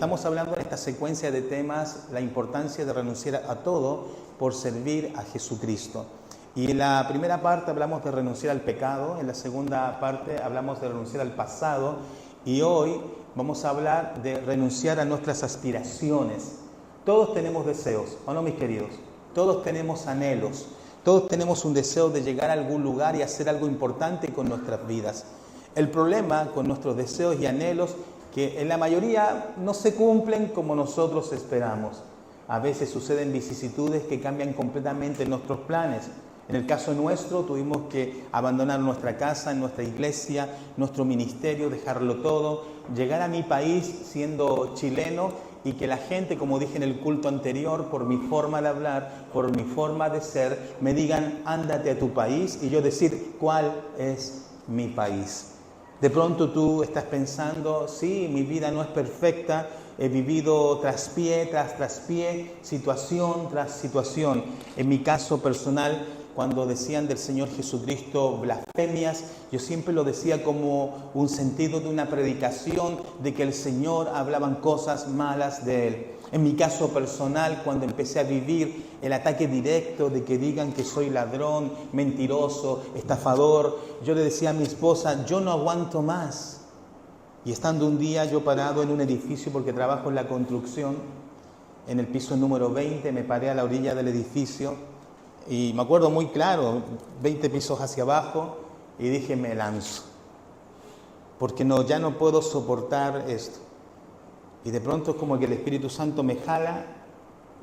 estamos hablando en esta secuencia de temas la importancia de renunciar a todo por servir a Jesucristo. Y en la primera parte hablamos de renunciar al pecado, en la segunda parte hablamos de renunciar al pasado y hoy vamos a hablar de renunciar a nuestras aspiraciones. Todos tenemos deseos, ¿o no, mis queridos? Todos tenemos anhelos, todos tenemos un deseo de llegar a algún lugar y hacer algo importante con nuestras vidas. El problema con nuestros deseos y anhelos que en la mayoría no se cumplen como nosotros esperamos. A veces suceden vicisitudes que cambian completamente nuestros planes. En el caso nuestro tuvimos que abandonar nuestra casa, nuestra iglesia, nuestro ministerio, dejarlo todo, llegar a mi país siendo chileno y que la gente, como dije en el culto anterior, por mi forma de hablar, por mi forma de ser, me digan, ándate a tu país, y yo decir, ¿cuál es mi país? De pronto tú estás pensando, sí, mi vida no es perfecta, he vivido traspié tras traspié, situación tras situación. En mi caso personal, cuando decían del Señor Jesucristo blasfemias, yo siempre lo decía como un sentido de una predicación de que el Señor hablaban cosas malas de Él. En mi caso personal, cuando empecé a vivir el ataque directo de que digan que soy ladrón, mentiroso, estafador, yo le decía a mi esposa, yo no aguanto más. Y estando un día yo parado en un edificio, porque trabajo en la construcción, en el piso número 20, me paré a la orilla del edificio y me acuerdo muy claro, 20 pisos hacia abajo, y dije, me lanzo, porque ya no puedo soportar esto. Y de pronto es como que el Espíritu Santo me jala,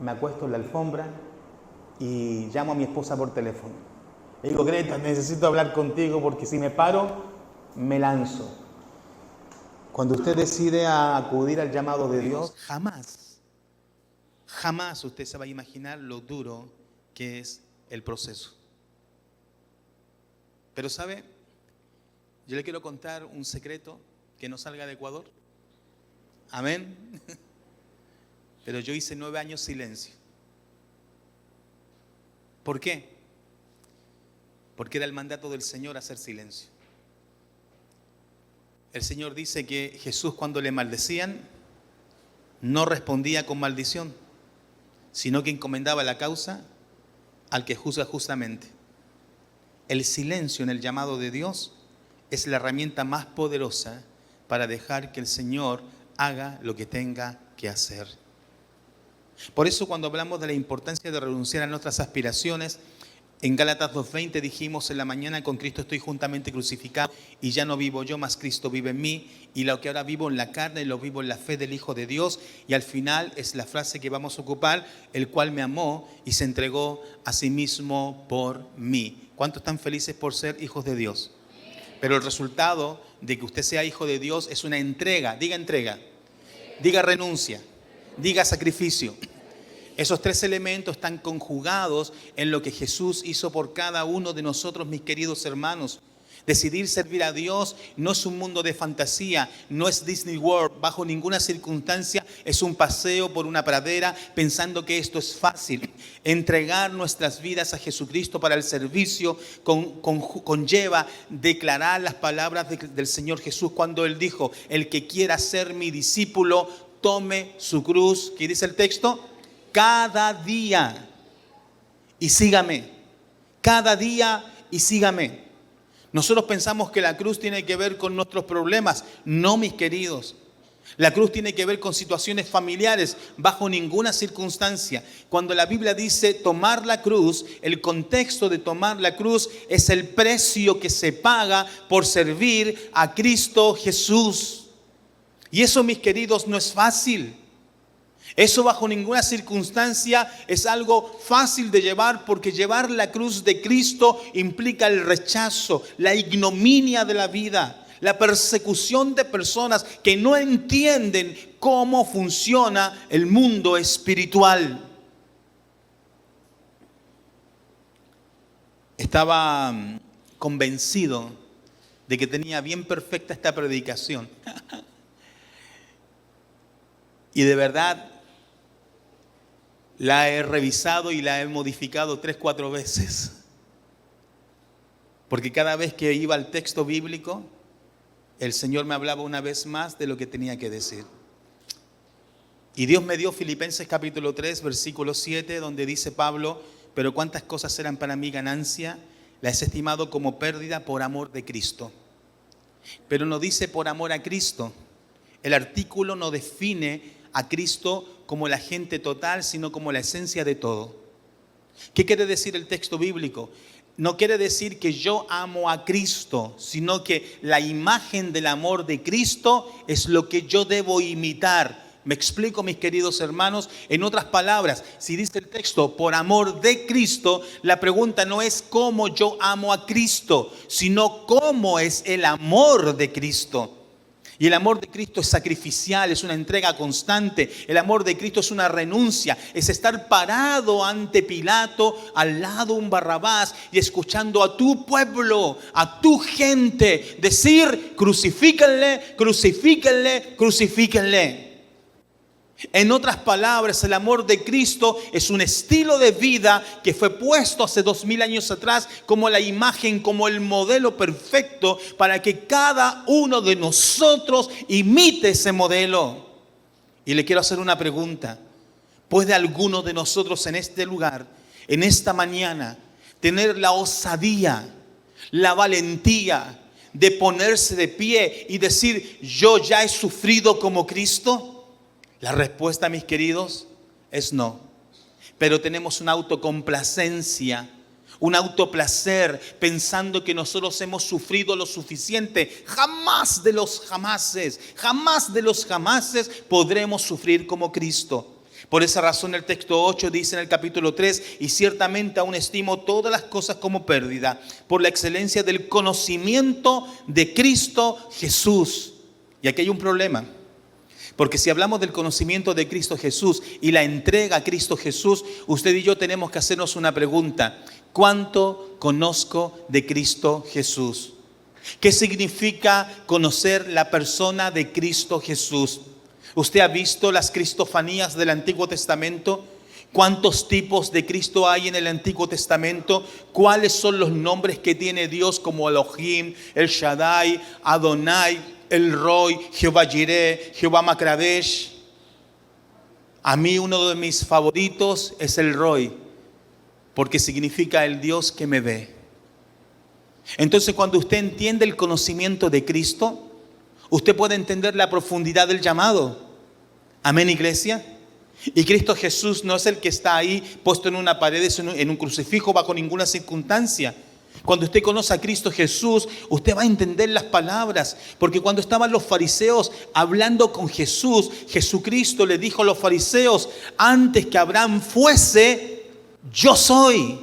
me acuesto en la alfombra y llamo a mi esposa por teléfono. Le digo, Greta, necesito hablar contigo porque si me paro, me lanzo. Cuando usted decide acudir al llamado de Dios, jamás usted se va a imaginar lo duro que es el proceso. Pero ¿sabe? Yo le quiero contar un secreto que no salga de Ecuador. Amén. Pero yo hice 9 años silencio. ¿Por qué? Porque era el mandato del Señor hacer silencio. El Señor dice que Jesús, cuando le maldecían, no respondía con maldición, sino que encomendaba la causa al que juzga justamente. El silencio en el llamado de Dios es la herramienta más poderosa para dejar que el Señor haga lo que tenga que hacer. Por eso, cuando hablamos de la importancia de renunciar a nuestras aspiraciones, en Gálatas 2:20 dijimos en la mañana, con Cristo estoy juntamente crucificado y ya no vivo yo, mas Cristo vive en mí, y lo que ahora vivo en la carne lo vivo en la fe del Hijo de Dios. Y al final es la frase que vamos a ocupar, el cual me amó y se entregó a sí mismo por mí. ¿Cuántos están felices por ser hijos de Dios? Pero el resultado de que usted sea hijo de Dios es una entrega, diga renuncia, diga sacrificio. Esos 3 elementos están conjugados en lo que Jesús hizo por cada uno de nosotros, mis queridos hermanos. Decidir servir a Dios no es un mundo de fantasía, no es Disney World, bajo ninguna circunstancia es un paseo por una pradera pensando que esto es fácil. Entregar nuestras vidas a Jesucristo para el servicio conlleva declarar las palabras del Señor Jesús cuando Él dijo, el que quiera ser mi discípulo, tome su cruz, ¿qué dice el texto? Cada día y sígame, cada día y sígame. Nosotros pensamos que la cruz tiene que ver con nuestros problemas. No, mis queridos. La cruz tiene que ver con situaciones familiares, bajo ninguna circunstancia. Cuando la Biblia dice tomar la cruz, el contexto de tomar la cruz es el precio que se paga por servir a Cristo Jesús. Y eso, mis queridos, no es fácil. Eso bajo ninguna circunstancia es algo fácil de llevar, porque llevar la cruz de Cristo implica el rechazo, la ignominia de la vida, la persecución de personas que no entienden cómo funciona el mundo espiritual. Estaba convencido de que tenía bien perfecta esta predicación. Y de verdad la he revisado y la he modificado 3-4 veces. Porque cada vez que iba al texto bíblico, el Señor me hablaba una vez más de lo que tenía que decir. Y Dios me dio Filipenses capítulo 3, versículo 7, donde dice Pablo: pero cuántas cosas eran para mí ganancia, las he estimado como pérdida por amor de Cristo. Pero no dice por amor a Cristo. El artículo no define a Cristo como el agente total, sino como la esencia de todo. ¿Qué quiere decir el texto bíblico? No quiere decir que yo amo a Cristo, sino que la imagen del amor de Cristo es lo que yo debo imitar. ¿Me explico, mis queridos hermanos? En otras palabras, si dice el texto por amor de Cristo, la pregunta no es cómo yo amo a Cristo, sino cómo es el amor de Cristo. Y el amor de Cristo es sacrificial, es una entrega constante. El amor de Cristo es una renuncia, es estar parado ante Pilato, al lado de un Barrabás, y escuchando a tu pueblo, a tu gente, decir: crucifíquenle, crucifíquenle, crucifíquenle. En otras palabras, el amor de Cristo es un estilo de vida que fue puesto hace 2000 años atrás como la imagen, como el modelo perfecto para que cada uno de nosotros imite ese modelo. Y le quiero hacer una pregunta: ¿puede alguno de nosotros en este lugar, en esta mañana, tener la osadía, la valentía de ponerse de pie y decir: yo ya he sufrido como Cristo? La respuesta, mis queridos, es no. Pero tenemos una autocomplacencia, un autoplacer, pensando que nosotros hemos sufrido lo suficiente. Jamás de los jamases podremos sufrir como Cristo. Por esa razón el texto 8 dice en el capítulo 3: y ciertamente aún estimo todas las cosas como pérdida, por la excelencia del conocimiento de Cristo Jesús. Y aquí hay un problema. Porque si hablamos del conocimiento de Cristo Jesús y la entrega a Cristo Jesús, usted y yo tenemos que hacernos una pregunta: ¿cuánto conozco de Cristo Jesús? ¿Qué significa conocer la persona de Cristo Jesús? ¿Usted ha visto las cristofanías del Antiguo Testamento? ¿Cuántos tipos de Cristo hay en el Antiguo Testamento? ¿Cuáles son los nombres que tiene Dios, como Elohim, El Shaddai, Adonai, El Roy, Jehová Jireh, Jehová Macrabesh? A mí uno de mis favoritos es El Roy, porque significa el Dios que me ve. Entonces, cuando usted entiende el conocimiento de Cristo, usted puede entender la profundidad del llamado. Amén, iglesia. Y Cristo Jesús no es el que está ahí puesto en una pared, en un crucifijo, bajo ninguna circunstancia. Cuando usted conoce a Cristo Jesús, usted va a entender las palabras. Porque cuando estaban los fariseos hablando con Jesús, Jesucristo le dijo a los fariseos: antes que Abraham fuese, yo soy.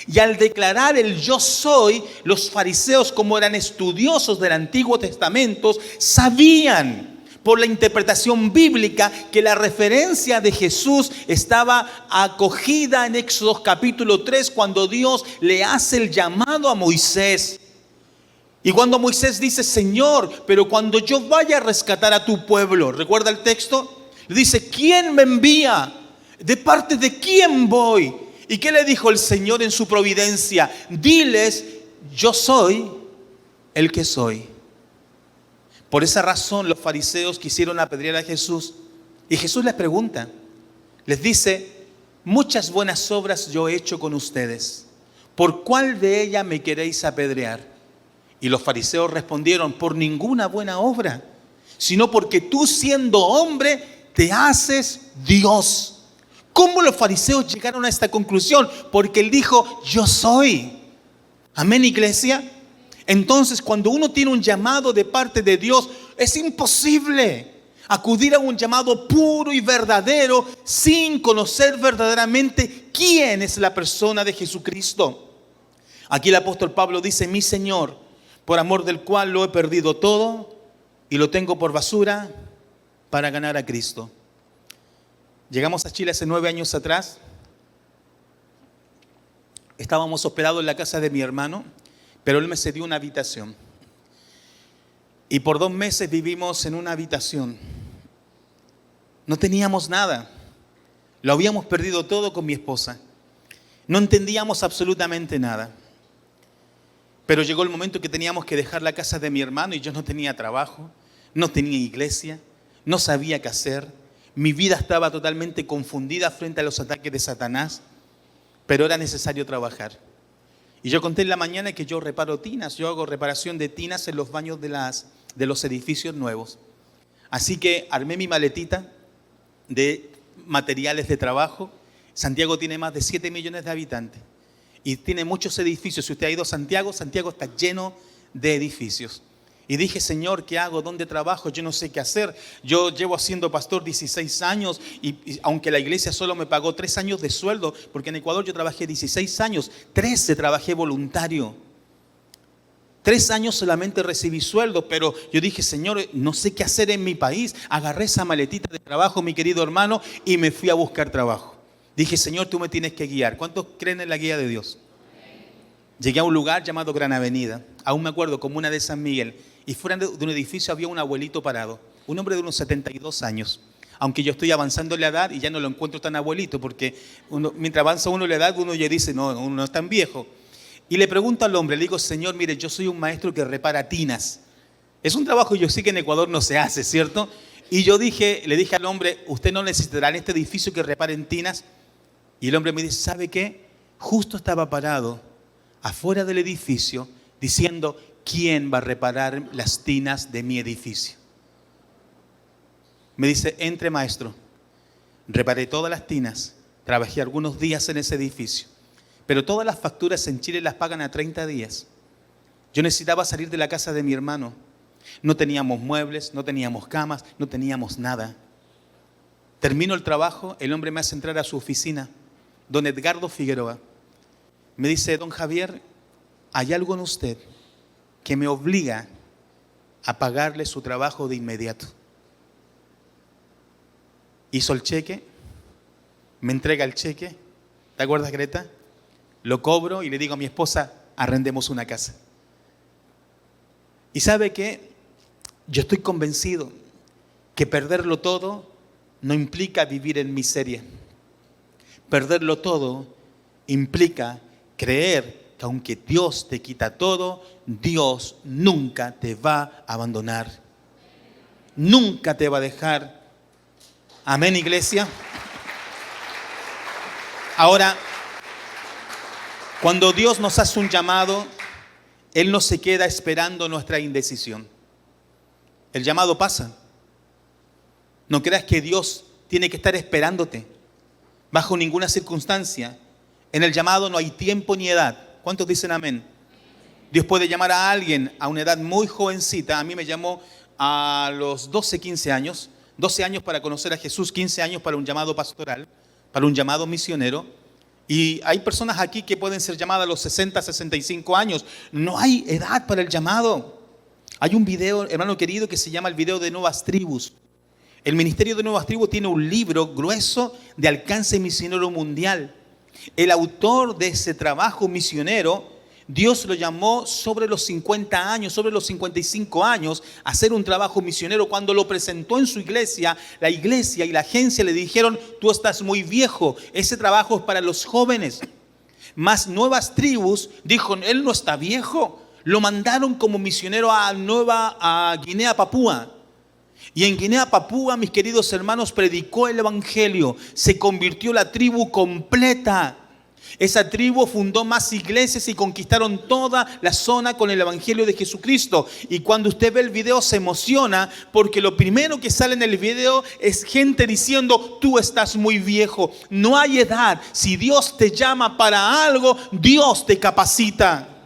Y al declarar el yo soy, los fariseos, como eran estudiosos del Antiguo Testamento, sabían por la interpretación bíblica que la referencia de Jesús estaba acogida en Éxodo capítulo 3, cuando Dios le hace el llamado a Moisés. Y cuando Moisés dice: Señor, pero cuando yo vaya a rescatar a tu pueblo, ¿recuerda el texto? Le dice: ¿quién me envía? ¿De parte de quién voy? ¿Y qué le dijo el Señor en su providencia? Diles: yo soy el que soy. Por esa razón los fariseos quisieron apedrear a Jesús. Y Jesús les pregunta, les dice: muchas buenas obras yo he hecho con ustedes, ¿por cuál de ellas me queréis apedrear? Y los fariseos respondieron: por ninguna buena obra, sino porque tú, siendo hombre, te haces Dios. ¿Cómo los fariseos llegaron a esta conclusión? Porque él dijo: yo soy. Amén, iglesia. Entonces, cuando uno tiene un llamado de parte de Dios, es imposible acudir a un llamado puro y verdadero sin conocer verdaderamente quién es la persona de Jesucristo. Aquí el apóstol Pablo dice: mi Señor, por amor del cual lo he perdido todo y lo tengo por basura para ganar a Cristo. Llegamos a Chile hace 9 años atrás. Estábamos hospedados en la casa de mi hermano, pero él me cedió una habitación. Y por 2 meses vivimos en una habitación. No teníamos nada. Lo habíamos perdido todo con mi esposa. No entendíamos absolutamente nada. Pero llegó el momento que teníamos que dejar la casa de mi hermano y yo no tenía trabajo, no tenía iglesia, no sabía qué hacer. Mi vida estaba totalmente confundida frente a los ataques de Satanás, pero era necesario trabajar. Y yo conté en la mañana que yo reparo tinas, yo hago reparación de tinas en los baños de los edificios nuevos. Así que armé mi maletita de materiales de trabajo. Santiago tiene más de 7 millones de habitantes y tiene muchos edificios. Si usted ha ido a Santiago, Santiago está lleno de edificios. Y dije, Señor, ¿qué hago? ¿Dónde trabajo? Yo no sé qué hacer. Yo llevo siendo pastor 16 años y aunque la iglesia solo me pagó 3 años de sueldo, porque en Ecuador yo trabajé 16 años, 13 trabajé voluntario. 3 años solamente recibí sueldo, pero yo dije, Señor, no sé qué hacer en mi país. Agarré esa maletita de trabajo, mi querido hermano, y me fui a buscar trabajo. Dije, Señor, tú me tienes que guiar. ¿Cuántos creen en la guía de Dios? Llegué a un lugar llamado Gran Avenida, aún me acuerdo, comuna de San Miguel, y fuera de un edificio había un abuelito parado, un hombre de unos 72 años. Aunque yo estoy avanzando en la edad y ya no lo encuentro tan abuelito, porque mientras avanza uno en la edad, uno ya dice, no, uno no es tan viejo. Y le pregunto al hombre, le digo, Señor, mire, yo soy un maestro que repara tinas. Es un trabajo yo sé que en Ecuador no se hace, ¿cierto? Y yo le dije al hombre, usted no necesitará en este edificio que reparen tinas. Y el hombre me dice, ¿sabe qué? Justo estaba parado afuera del edificio diciendo, ¿quién va a reparar las tinas de mi edificio? Me dice, entre maestro. Reparé todas las tinas, trabajé algunos días en ese edificio, pero todas las facturas en Chile las pagan a 30 días. Yo necesitaba salir de la casa de mi hermano. No teníamos muebles, no teníamos camas, no teníamos nada. Termino el trabajo, el hombre me hace entrar a su oficina, don Edgardo Figueroa. Me dice, don Javier, hay algo en usted que me obliga a pagarle su trabajo de inmediato. Hizo el cheque, me entrega el cheque, ¿te acuerdas, Greta? Lo cobro y le digo a mi esposa, arrendemos una casa. ¿Y sabe qué? Yo estoy convencido que perderlo todo no implica vivir en miseria. Perderlo todo implica creer que aunque Dios te quita todo, Dios nunca te va a abandonar. Nunca te va a dejar. Amén, iglesia. Ahora, cuando Dios nos hace un llamado, Él no se queda esperando nuestra indecisión. El llamado pasa. No creas que Dios tiene que estar esperándote bajo ninguna circunstancia. En el llamado no hay tiempo ni edad. ¿Cuántos dicen amén? Dios puede llamar a alguien a una edad muy jovencita. A mí me llamó a los 12, 15 años. 12 años para conocer a Jesús, 15 años para un llamado pastoral, para un llamado misionero. Y hay personas aquí que pueden ser llamadas a los 60, 65 años. No hay edad para el llamado. Hay un video, hermano querido, que se llama el video de Nuevas Tribus. El Ministerio de Nuevas Tribus tiene un libro grueso de alcance misionero mundial. El autor de ese trabajo misionero, Dios lo llamó sobre los 50 años, sobre los 55 años, a hacer un trabajo misionero. Cuando lo presentó en su iglesia, la iglesia y la agencia le dijeron, tú estás muy viejo, ese trabajo es para los jóvenes. Mas Nuevas Tribus dijo, él no está viejo. Lo mandaron como misionero a Guinea Papúa. Y en Guinea Papúa, mis queridos hermanos, predicó el evangelio. Se convirtió la tribu completa. Esa tribu fundó más iglesias y conquistaron toda la zona con el evangelio de Jesucristo. Y cuando usted ve el video se emociona porque lo primero que sale en el video es gente diciendo, tú estás muy viejo. No hay edad. Si Dios te llama para algo, Dios te capacita.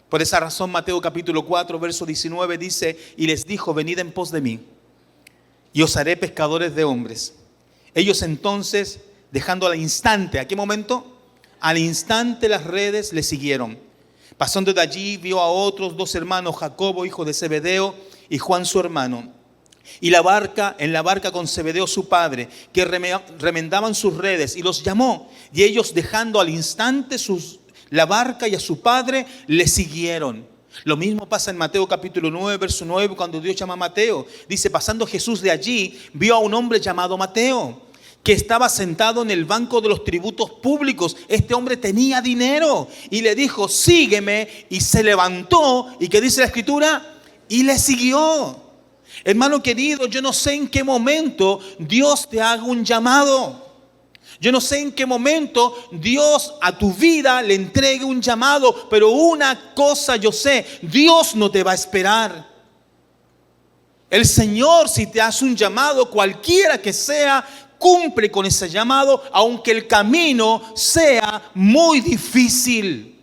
Por esa razón, Mateo capítulo 4, verso 19 dice, y les dijo, venid en pos de mí, y os haré pescadores de hombres. Ellos entonces, dejando al instante, ¿a qué momento? Al instante las redes le siguieron. Pasando de allí, vio a otros 2 hermanos, Jacobo, hijo de Zebedeo, y Juan su hermano. Y en la barca con Zebedeo su padre, que remendaban sus redes, y los llamó. Y ellos, dejando al instante la barca y a su padre, le siguieron. Lo mismo pasa en Mateo capítulo 9, verso 9, cuando Dios llama a Mateo. Dice, pasando Jesús de allí, vio a un hombre llamado Mateo, que estaba sentado en el banco de los tributos públicos. Este hombre tenía dinero y le dijo, sígueme. Y se levantó, ¿y qué dice la escritura? Y le siguió. Hermano querido, yo no sé en qué momento Dios te haga un llamado. Yo no sé en qué momento Dios a tu vida le entregue un llamado, pero una cosa yo sé, Dios no te va a esperar. El Señor, si te hace un llamado, cualquiera que sea, cumple con ese llamado, aunque el camino sea muy difícil.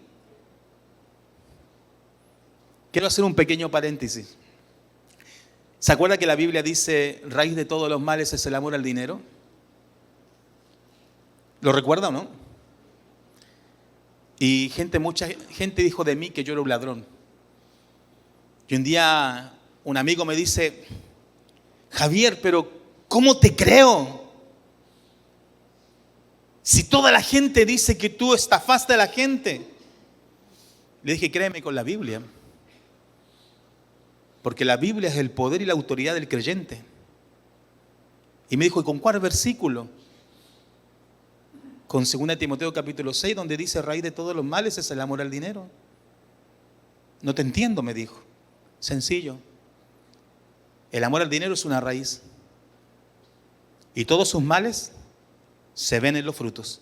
Quiero hacer un pequeño paréntesis. ¿Se acuerda que la Biblia dice, raíz de todos los males es el amor al dinero? ¿Lo recuerda o no? Y mucha gente dijo de mí que yo era un ladrón. Y un día un amigo me dice, Javier, pero ¿cómo te creo? Si toda la gente dice que tú estafaste a la gente. Le dije, créeme con la Biblia. Porque la Biblia es el poder y la autoridad del creyente. Y me dijo, ¿y con cuál versículo? Con 2 Timoteo capítulo 6, donde dice, raíz de todos los males es el amor al dinero. No te entiendo, me dijo. Sencillo. El amor al dinero es una raíz. Y todos sus males se ven en los frutos.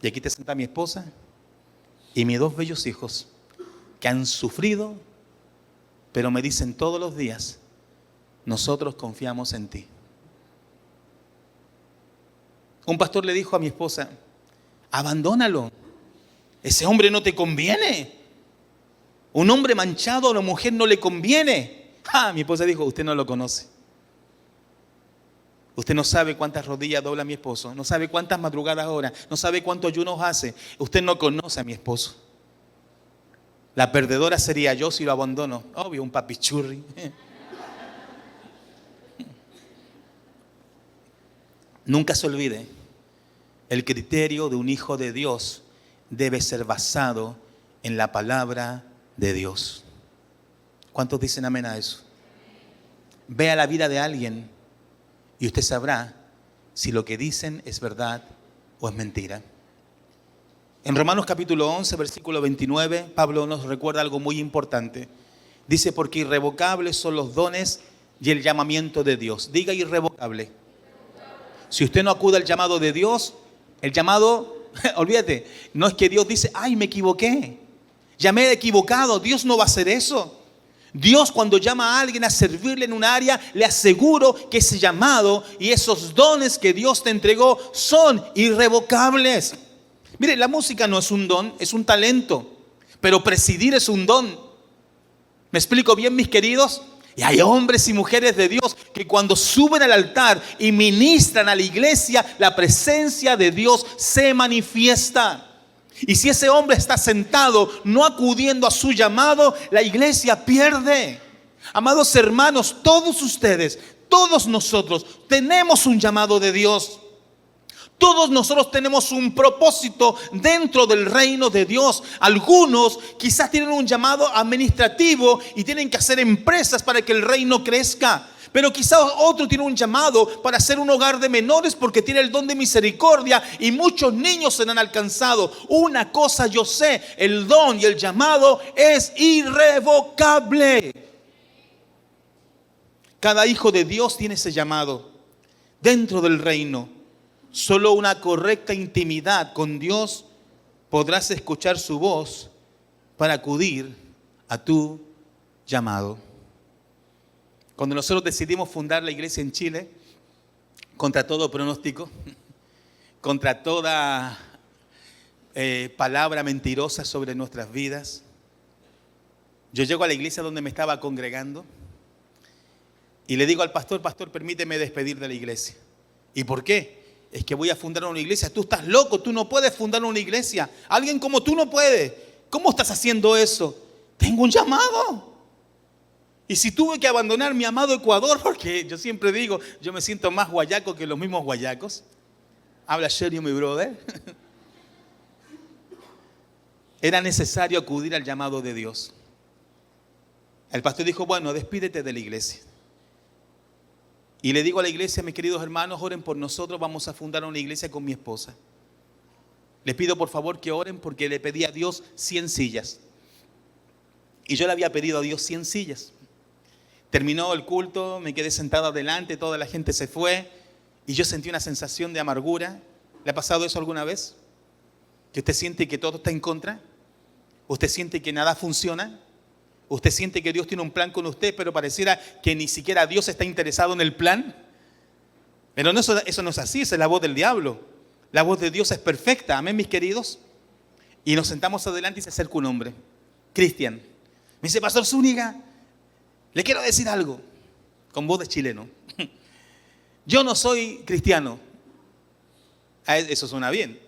Y aquí te sienta mi esposa y mis 2 bellos hijos que han sufrido, pero me dicen todos los días, nosotros confiamos en ti. Un pastor le dijo a mi esposa, abandónalo, ese hombre no te conviene. Un hombre manchado a una mujer no le conviene. Mi esposa dijo, usted no lo conoce. Usted no sabe cuántas rodillas dobla mi esposo, no sabe cuántas madrugadas ora, no sabe cuántos ayunos hace. Usted no conoce a mi esposo. La perdedora sería yo si lo abandono. Obvio, un papichurri. Nunca se olvide, el criterio de un hijo de Dios debe ser basado en la palabra de Dios. ¿Cuántos dicen amén a eso? Vea la vida de alguien y usted sabrá si lo que dicen es verdad o es mentira. En Romanos capítulo 11, versículo 29, Pablo nos recuerda algo muy importante. Dice, porque irrevocables son los dones y el llamamiento de Dios. Diga irrevocable. Si usted no acude al llamado de Dios, el llamado, olvídate, no es que Dios dice, ay, me equivoqué, ya me he equivocado. Dios no va a hacer eso. Dios, cuando llama a alguien a servirle en un área, le aseguro que ese llamado y esos dones que Dios te entregó son irrevocables. Mire, la música no es un don, es un talento, pero presidir es un don. ¿Me explico bien, mis queridos? Y hay hombres y mujeres de Dios que cuando suben al altar y ministran a la iglesia, la presencia de Dios se manifiesta. Y si ese hombre está sentado, no acudiendo a su llamado, la iglesia pierde. Amados hermanos, todos ustedes, todos nosotros tenemos un llamado de Dios. Todos nosotros tenemos un propósito dentro del reino de Dios. Algunos quizás tienen un llamado administrativo y tienen que hacer empresas para que el reino crezca. Pero quizás otro tiene un llamado para hacer un hogar de menores porque tiene el don de misericordia y muchos niños serán alcanzados. Una cosa yo sé, el don y el llamado es irrevocable. Cada hijo de Dios tiene ese llamado dentro del reino. Solo una correcta intimidad con Dios podrás escuchar su voz para acudir a tu llamado. Cuando nosotros decidimos fundar la iglesia en Chile, contra todo pronóstico, contra toda palabra mentirosa sobre nuestras vidas, yo llego a la iglesia donde me estaba congregando y le digo al pastor, pastor, permíteme despedir de la iglesia. ¿Y por qué? Es que voy a fundar una iglesia. Tú estás loco, tú no puedes fundar una iglesia. Alguien como tú no puede. ¿Cómo estás haciendo eso? Tengo un llamado. Y si tuve que abandonar mi amado Ecuador, porque yo siempre digo, yo me siento más guayaco que los mismos guayacos. Habla serio, mi brother. Era necesario acudir al llamado de Dios. El pastor dijo, bueno, despídete de la iglesia. Y le digo a la iglesia, mis queridos hermanos, oren por nosotros, vamos a fundar una iglesia con mi esposa. Les pido por favor que oren porque le pedí a Dios 100 sillas. Y yo le había pedido a Dios 100 sillas. Terminó el culto, me quedé sentado adelante, toda la gente se fue y yo sentí una sensación de amargura. ¿Le ha pasado eso alguna vez? ¿Que usted siente que todo está en contra? ¿Usted siente que nada funciona? ¿Usted siente que Dios tiene un plan con usted, pero pareciera que ni siquiera Dios está interesado en el plan? Pero no, eso no es así, esa es la voz del diablo. La voz de Dios es perfecta, amén, mis queridos. Y nos sentamos adelante y se acerca un hombre, Cristian. Me dice, Pastor Zúñiga, le quiero decir algo, con voz de chileno. Yo no soy cristiano. Eso suena bien.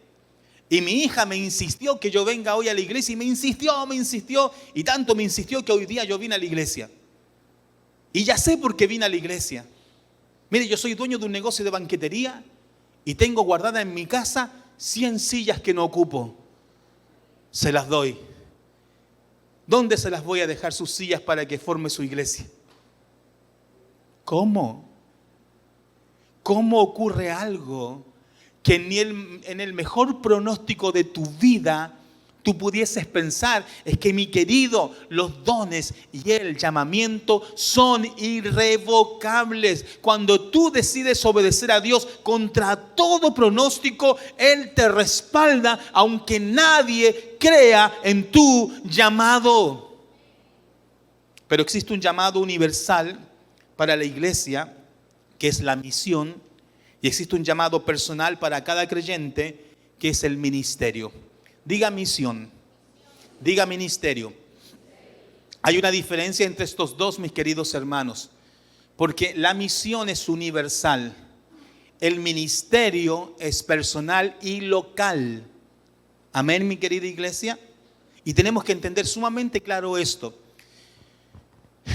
Y mi hija me insistió que yo venga hoy a la iglesia y me insistió, y tanto me insistió que hoy día yo vine a la iglesia. Y ya sé por qué vine a la iglesia. Mire, yo soy dueño de un negocio de banquetería y tengo guardada en mi casa 100 sillas que no ocupo. Se las doy. ¿Dónde se las voy a dejar sus sillas para que forme su iglesia? ¿Cómo? ¿Cómo ocurre algo que ni en el mejor pronóstico de tu vida tú pudieses pensar? Es que, mi querido, los dones y el llamamiento son irrevocables. Cuando tú decides obedecer a Dios contra todo pronóstico, Él te respalda aunque nadie crea en tu llamado. Pero existe un llamado universal para la iglesia, que es la misión, y existe un llamado personal para cada creyente, que es el ministerio. Diga misión, diga ministerio. Hay una diferencia entre estos dos, mis queridos hermanos, porque la misión es universal, el ministerio es personal y local. Amén, mi querida iglesia. Y tenemos que entender sumamente claro esto.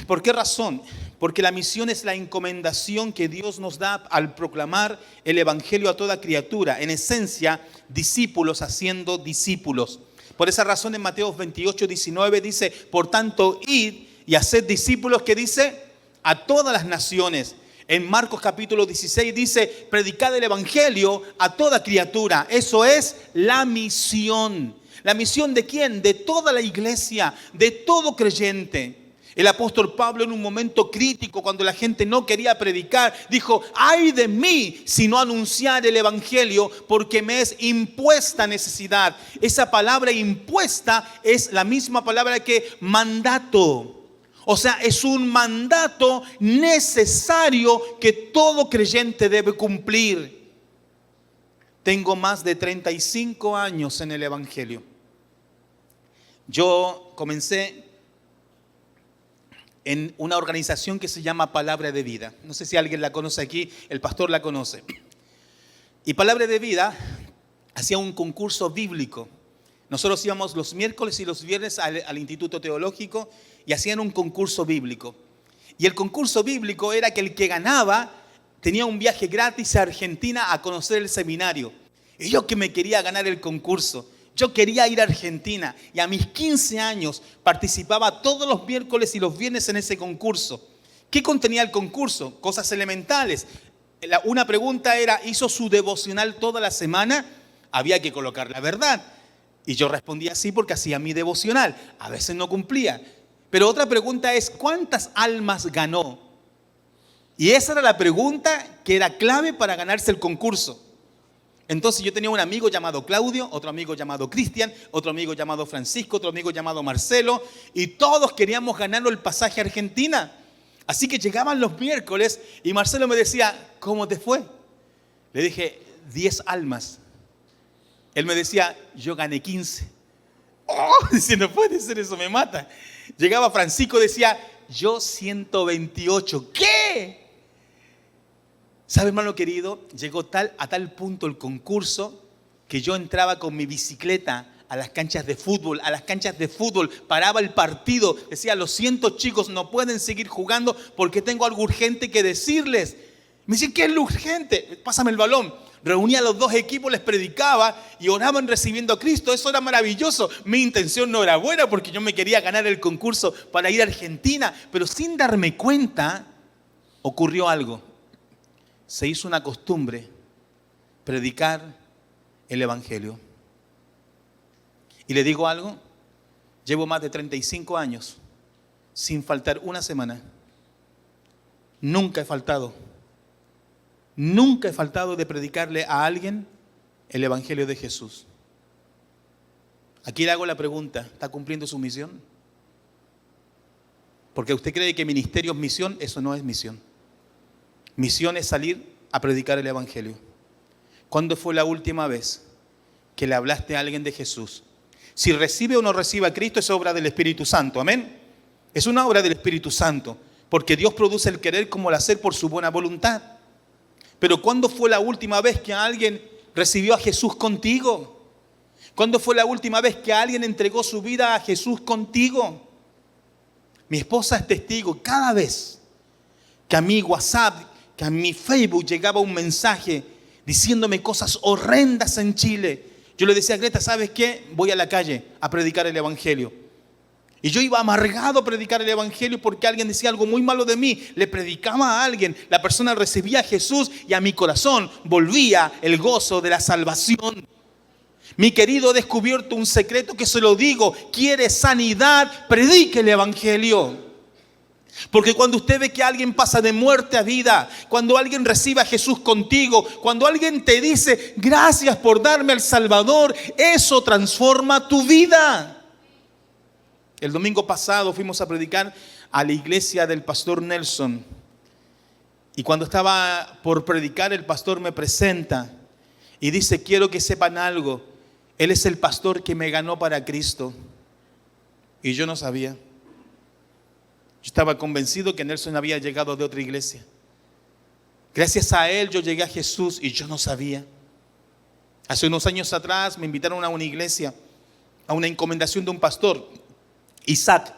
¿Por qué razón? Porque la misión es la encomendación que Dios nos da al proclamar el evangelio a toda criatura. En esencia, discípulos haciendo discípulos. Por esa razón en Mateo 28, 19 dice, por tanto, id y haced discípulos, que dice, a todas las naciones. En Marcos capítulo 16 dice, predicad el evangelio a toda criatura. Eso es la misión. ¿La misión de quién? De toda la iglesia, de todo creyente. El apóstol Pablo, en un momento crítico, cuando la gente no quería predicar, dijo, ay de mí si no anunciar el evangelio, porque me es impuesta necesidad. Esa palabra impuesta es la misma palabra que mandato. O sea, es un mandato necesario que todo creyente debe cumplir. Tengo más de 35 años en el evangelio. Yo comencé en una organización que se llama Palabra de Vida. No sé si alguien la conoce aquí, el pastor la conoce. Y Palabra de Vida hacía un concurso bíblico. Nosotros íbamos los miércoles y los viernes al Instituto Teológico y hacían un concurso bíblico. Y el concurso bíblico era que el que ganaba tenía un viaje gratis a Argentina a conocer el seminario. Y yo, que me quería ganar el concurso, yo quería ir a Argentina, y a mis 15 años participaba todos los miércoles y los viernes en ese concurso. ¿Qué contenía el concurso? Cosas elementales. Una pregunta era, ¿hizo su devocional toda la semana? Había que colocar la verdad. Y yo respondía sí, porque hacía mi devocional. A veces no cumplía. Pero otra pregunta es, ¿cuántas almas ganó? Y esa era la pregunta que era clave para ganarse el concurso. Entonces yo tenía un amigo llamado Claudio, otro amigo llamado Cristian, otro amigo llamado Francisco, otro amigo llamado Marcelo, y todos queríamos ganarnos el pasaje a Argentina. Así que llegaban los miércoles y Marcelo me decía, ¿cómo te fue? Le dije, 10 almas. Él me decía, yo gané 15. Oh, dice, no puede ser, eso me mata. Llegaba Francisco, decía, yo 128. ¿Qué? ¿Sabe, hermano querido? Llegó a tal punto el concurso que yo entraba con mi bicicleta a las canchas de fútbol, paraba el partido, decía, lo siento chicos, no pueden seguir jugando porque tengo algo urgente que decirles. Me dicen, ¿qué es lo urgente? Pásame el balón. Reunía a los dos equipos, les predicaba y oraban recibiendo a Cristo. Eso era maravilloso. Mi intención no era buena porque yo me quería ganar el concurso para ir a Argentina, pero sin darme cuenta ocurrió algo. Se hizo una costumbre predicar el evangelio. Y le digo algo, llevo más de 35 años sin faltar una semana. Nunca he faltado. Nunca he faltado de predicarle a alguien el Evangelio de Jesús. Aquí le hago la pregunta, ¿está cumpliendo su misión? Porque usted cree que ministerio es misión, eso no es misión. Misión es salir a predicar el Evangelio. ¿Cuándo fue la última vez que le hablaste a alguien de Jesús? Si recibe o no recibe a Cristo, es obra del Espíritu Santo, amén. Es una obra del Espíritu Santo, porque Dios produce el querer como el hacer por su buena voluntad. Pero ¿cuándo fue la última vez que alguien recibió a Jesús contigo? ¿Cuándo fue la última vez que alguien entregó su vida a Jesús contigo? Mi esposa es testigo. Cada vez que a mi WhatsApp, que a mi Facebook llegaba un mensaje diciéndome cosas horrendas en Chile, yo le decía a Greta, ¿sabes qué? Voy a la calle a predicar el Evangelio. Y yo iba amargado a predicar el Evangelio porque alguien decía algo muy malo de mí. Le predicaba a alguien, la persona recibía a Jesús y a mi corazón volvía el gozo de la salvación. Mi querido, he descubierto un secreto que se lo digo. ¿Quiere sanidad? Predique el Evangelio. Porque cuando usted ve que alguien pasa de muerte a vida, cuando alguien recibe a Jesús contigo, cuando alguien te dice, gracias por darme al Salvador, eso transforma tu vida. El domingo pasado fuimos a predicar a la iglesia del pastor Nelson. Y cuando estaba por predicar, el pastor me presenta y dice, quiero que sepan algo. Él es el pastor que me ganó para Cristo. Y yo no sabía. Yo estaba convencido que Nelson había llegado de otra iglesia. Gracias a él yo llegué a Jesús y yo no sabía. Hace unos años atrás me invitaron a una iglesia, a una encomendación de un pastor, Isaac.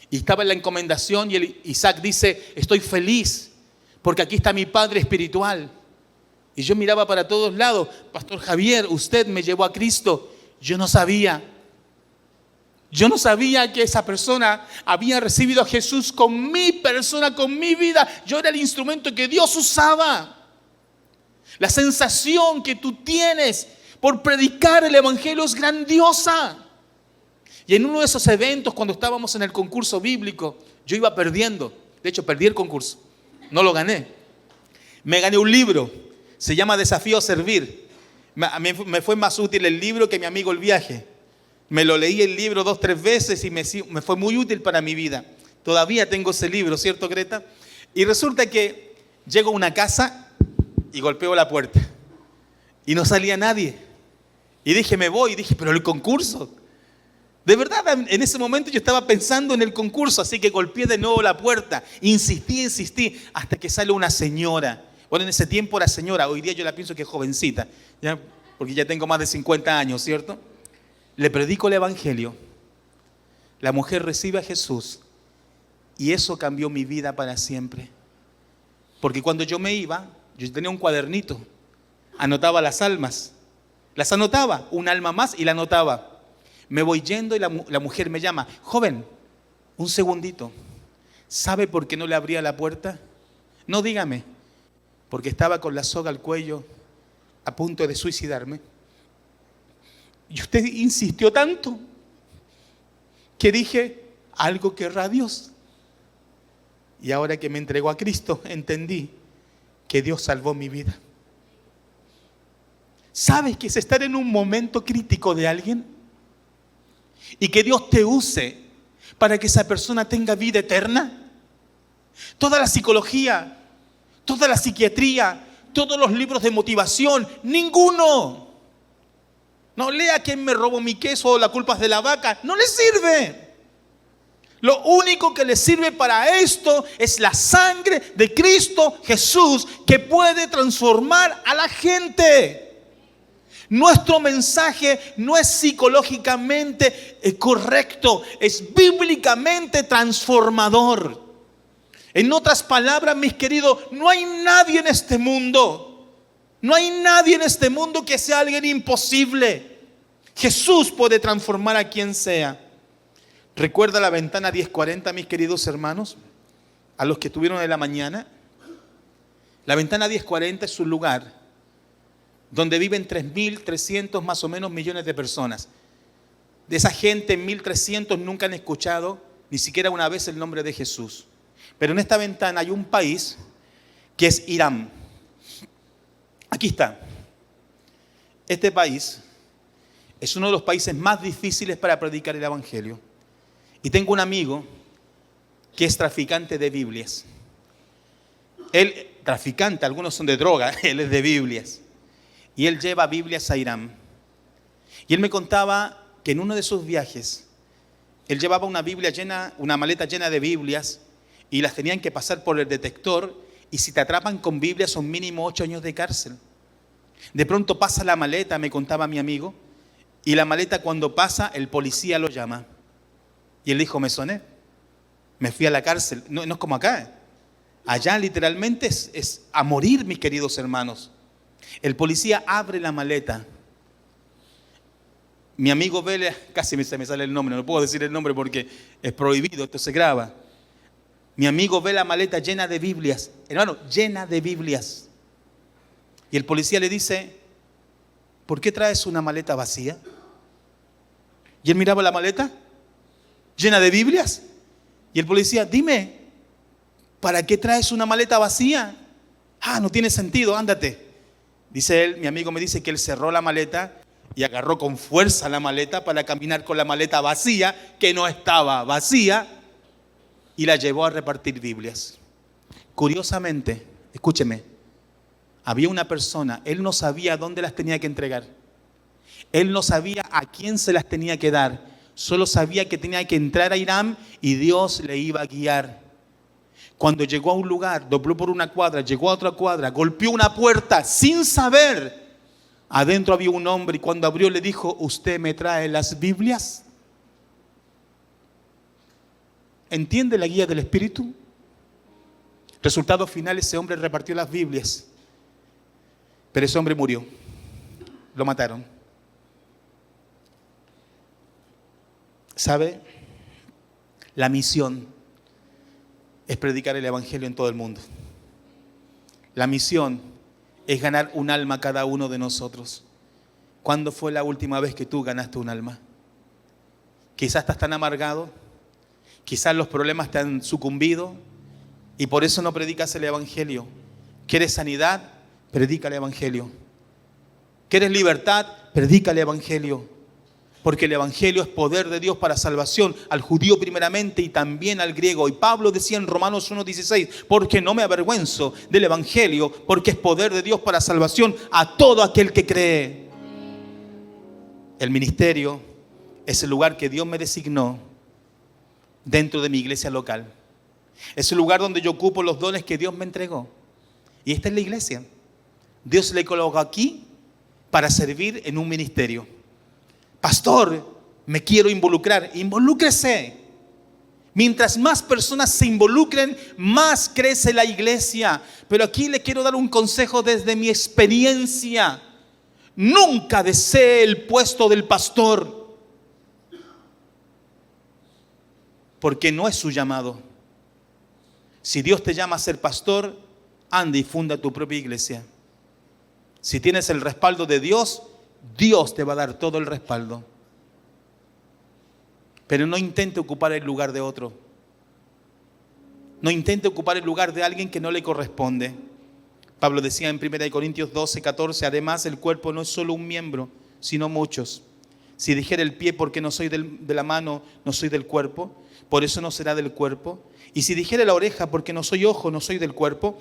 Y estaba en la encomendación y Isaac dice, estoy feliz porque aquí está mi padre espiritual. Y yo miraba para todos lados, Pastor Javier, usted me llevó a Cristo. Yo no sabía que esa persona había recibido a Jesús con mi persona, con mi vida. Yo era el instrumento que Dios usaba. La sensación que tú tienes por predicar el Evangelio es grandiosa. Y en uno de esos eventos, cuando estábamos en el concurso bíblico, yo iba perdiendo. De hecho, perdí el concurso. No lo gané. Me gané un libro. Se llama Desafío a Servir. Me fue más útil el libro que mi amigo el viaje. Me lo leí el libro 2 o 3 veces y me fue muy útil para mi vida. Todavía tengo ese libro, ¿cierto, Greta? Y resulta que llego a una casa y golpeo la puerta. Y no salía nadie. Y dije, me voy. Y dije, pero el concurso. De verdad, en ese momento yo estaba pensando en el concurso, así que golpeé de nuevo la puerta. Insistí, hasta que sale una señora. Bueno, en ese tiempo era señora, hoy día yo la pienso que es jovencita, ¿ya? Porque ya tengo más de 50 años, ¿cierto? Le predico el Evangelio. La mujer recibe a Jesús y eso cambió mi vida para siempre. Porque cuando yo me iba, yo tenía un cuadernito, anotaba las almas, las anotaba, un alma más y la anotaba. Me voy yendo y la mujer me llama, joven, un segundito, ¿sabe por qué no le abría la puerta? No, dígame, porque estaba con la soga al cuello a punto de suicidarme. Y usted insistió tanto que dije, algo querrá Dios. Y ahora que me entregó a Cristo, entendí que Dios salvó mi vida. ¿Sabes qué es estar en un momento crítico de alguien? Y que Dios te use para que esa persona tenga vida eterna. Toda la psicología, toda la psiquiatría, todos los libros de motivación, ninguno. No lea quién me robó mi queso o la culpa es de la vaca, no le sirve. Lo único que le sirve para esto es la sangre de Cristo Jesús que puede transformar a la gente. Nuestro mensaje no es psicológicamente correcto, es bíblicamente transformador. En otras palabras, mis queridos, no hay nadie en este mundo, que sea alguien imposible. Jesús puede transformar a quien sea. ¿Recuerda la ventana 1040, mis queridos hermanos? A los que estuvieron en la mañana. La ventana 1040 es un lugar donde viven 3.300 más o menos millones de personas. De esa gente, 1.300 nunca han escuchado ni siquiera una vez el nombre de Jesús. Pero en esta ventana hay un país que es Irán. Aquí está. Este país es uno de los países más difíciles para predicar el evangelio. Y tengo un amigo que es traficante de Biblias. Él, traficante, algunos son de droga, él es de Biblias. Y él lleva Biblias a Irán. Y él me contaba que en uno de sus viajes, él llevaba una maleta llena de Biblias y las tenían que pasar por el detector, y si te atrapan con Biblias son mínimo 8 años de cárcel. De pronto pasa la maleta, me contaba mi amigo, y la maleta cuando pasa, el policía lo llama. Y él dijo, me soné, me fui a la cárcel. No es como acá. Allá literalmente es a morir, mis queridos hermanos. El policía abre la maleta. Mi amigo ve, casi se me sale el nombre, no puedo decir el nombre porque es prohibido, esto se graba. Mi amigo ve la maleta llena de Biblias, hermano, llena de Biblias. Y el policía le dice, ¿por qué traes una maleta vacía? Y él miraba la maleta llena de Biblias. Y el policía, dime, ¿para qué traes una maleta vacía? No tiene sentido, ándate. Dice él, mi amigo me dice que él cerró la maleta y agarró con fuerza la maleta para caminar con la maleta vacía, que no estaba vacía, y la llevó a repartir Biblias. Curiosamente, escúcheme, había una persona, él no sabía dónde las tenía que entregar. Él no sabía a quién se las tenía que dar. Solo sabía que tenía que entrar a Irán y Dios le iba a guiar. Cuando llegó a un lugar, dobló por una cuadra, llegó a otra cuadra, golpeó una puerta sin saber. Adentro había un hombre y cuando abrió le dijo, ¿usted me trae las Biblias? ¿Entiende la guía del Espíritu? Resultado final, ese hombre repartió las Biblias. Pero ese hombre murió. Lo mataron. ¿Sabe? La misión es predicar el evangelio en todo el mundo. La misión es ganar un alma a cada uno de nosotros. ¿Cuándo fue la última vez que tú ganaste un alma? Quizás estás tan amargado, quizás los problemas te han sucumbido y por eso no predicas el evangelio. ¿Quieres sanidad? Predica el evangelio. ¿Quieres libertad? Predica el evangelio. Porque el evangelio es poder de Dios para salvación al judío primeramente y también al griego. Y Pablo decía en Romanos 1:16, porque no me avergüenzo del evangelio, porque es poder de Dios para salvación a todo aquel que cree. El ministerio es el lugar que Dios me designó dentro de mi iglesia local. Es el lugar donde yo ocupo los dones que Dios me entregó. Y esta es la iglesia. Dios le colocó aquí para servir en un ministerio. Pastor, me quiero involucrar. Involúcrese. Mientras más personas se involucren, más crece la iglesia. Pero aquí le quiero dar un consejo desde mi experiencia. Nunca desee el puesto del pastor, porque no es su llamado. Si Dios te llama a ser pastor, anda y funda tu propia iglesia. Si tienes el respaldo de Dios, Dios te va a dar todo el respaldo. Pero no intente ocupar el lugar de otro. No intente ocupar el lugar de alguien que no le corresponde. Pablo decía en 1 Corintios 12:14, además el cuerpo no es solo un miembro, sino muchos. Si dijera el pie, porque no soy de la mano, no soy del cuerpo, por eso no será del cuerpo. Y si dijera la oreja, porque no soy ojo, no soy del cuerpo,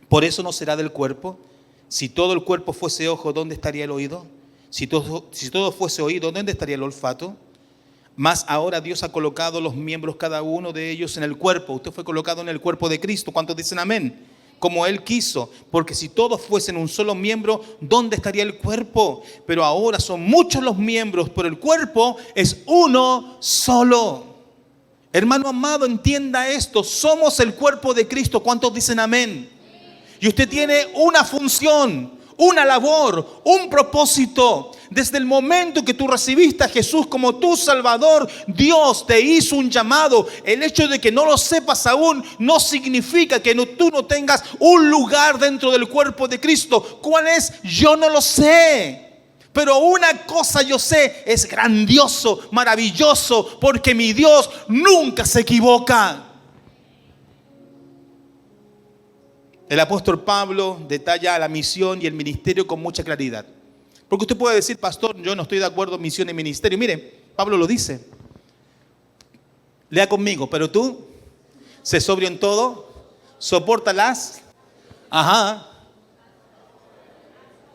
por eso no será del cuerpo. Si todo el cuerpo fuese ojo, ¿dónde estaría el oído? Si todo fuese oído, ¿dónde estaría el olfato? Mas ahora Dios ha colocado los miembros, cada uno de ellos, en el cuerpo. Usted fue colocado en el cuerpo de Cristo. ¿Cuántos dicen amén? Como Él quiso. Porque si todos fuesen un solo miembro, ¿dónde estaría el cuerpo? Pero ahora son muchos los miembros, pero el cuerpo es uno solo. Hermano amado, entienda esto. Somos el cuerpo de Cristo. ¿Cuántos dicen amén? Y usted tiene una función, una labor, un propósito. Desde el momento que tú recibiste a Jesús como tu Salvador, Dios te hizo un llamado. El hecho de que no lo sepas aún no significa que tú no tengas un lugar dentro del cuerpo de Cristo. ¿Cuál es? Yo no lo sé. Pero una cosa yo sé, es grandioso, maravilloso, porque mi Dios nunca se equivoca. El apóstol Pablo detalla la misión y el ministerio con mucha claridad. Porque usted puede decir, pastor, yo no estoy de acuerdo en misión y ministerio. Mire, Pablo lo dice. Lea conmigo, pero tú, sé sobrio en todo, sopórtalas. Ajá.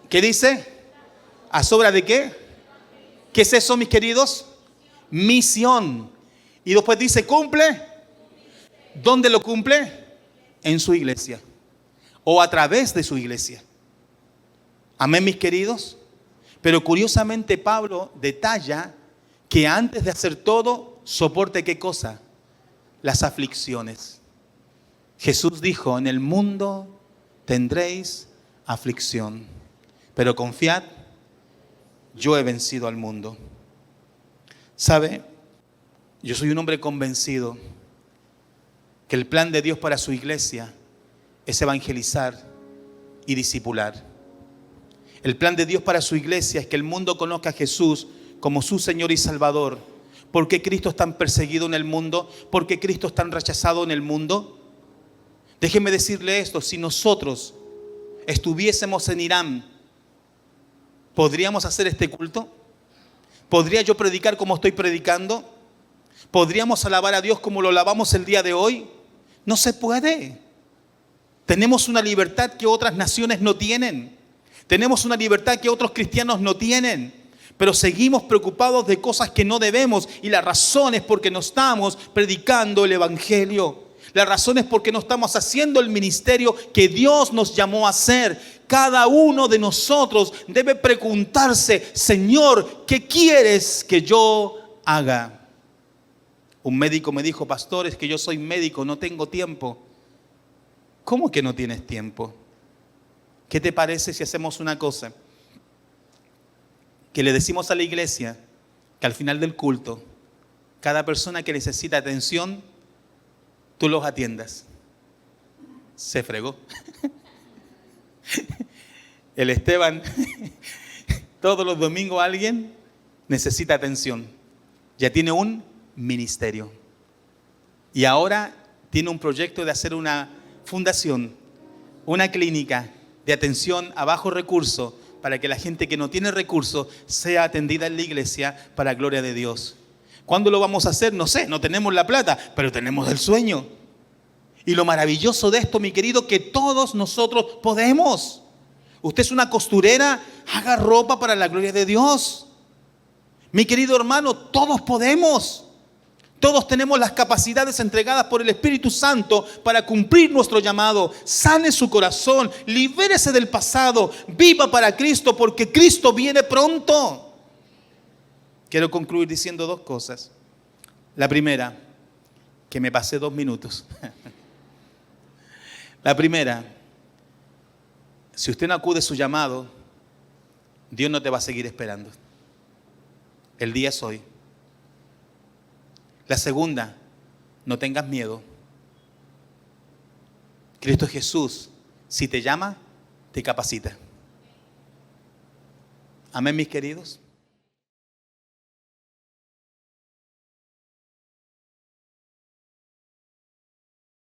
¿Qué dice? ¿A sobra de qué? ¿Qué es eso, mis queridos? Misión. Y después dice, cumple. ¿Dónde lo cumple? En su iglesia. O a través de su iglesia. Amén, mis queridos. Pero curiosamente Pablo detalla que antes de hacer todo, soporte ¿qué cosa? Las aflicciones. Jesús dijo, en el mundo tendréis aflicción, pero confiad, yo he vencido al mundo. ¿Sabe? Yo soy un hombre convencido que el plan de Dios para su iglesia es evangelizar y discipular. El plan de Dios para su iglesia es que el mundo conozca a Jesús como su Señor y Salvador. ¿Por qué Cristo es tan perseguido en el mundo? ¿Por qué Cristo es tan rechazado en el mundo? Déjeme decirle esto, si nosotros estuviésemos en Irán, ¿podríamos hacer este culto? ¿Podría yo predicar como estoy predicando? ¿Podríamos alabar a Dios como lo alabamos el día de hoy? No se puede. Tenemos una libertad que otras naciones no tienen. Tenemos una libertad que otros cristianos no tienen. Pero seguimos preocupados de cosas que no debemos. Y la razón es porque no estamos predicando el evangelio. La razón es porque no estamos haciendo el ministerio que Dios nos llamó a hacer. Cada uno de nosotros debe preguntarse, Señor, ¿qué quieres que yo haga? Un médico me dijo, pastor, es que yo soy médico, no tengo tiempo. ¿Cómo que no tienes tiempo? ¿Qué te parece si hacemos una cosa? Que le decimos a la iglesia que al final del culto, cada persona que necesita atención, tú los atiendas. Se fregó. El Esteban, todos los domingos alguien necesita atención. Ya tiene un ministerio. Y ahora tiene un proyecto de hacer una fundación, una clínica de atención a bajo recurso para que la gente que no tiene recursos sea atendida en la iglesia para gloria de Dios. ¿Cuándo lo vamos a hacer? No sé, no tenemos la plata, pero tenemos el sueño. Y lo maravilloso de esto, mi querido, que todos nosotros podemos. Usted es una costurera, haga ropa para la gloria de Dios. Mi querido hermano, todos podemos. Todos tenemos las capacidades entregadas por el Espíritu Santo para cumplir nuestro llamado. Sane su corazón, libérese del pasado, viva para Cristo porque Cristo viene pronto. Quiero concluir diciendo dos cosas. La primera, que me pasé 2 minutos. La primera, si usted no acude a su llamado, Dios no te va a seguir esperando. El día es hoy. La segunda, no tengas miedo. Cristo Jesús, si te llama, te capacita. Amén, mis queridos.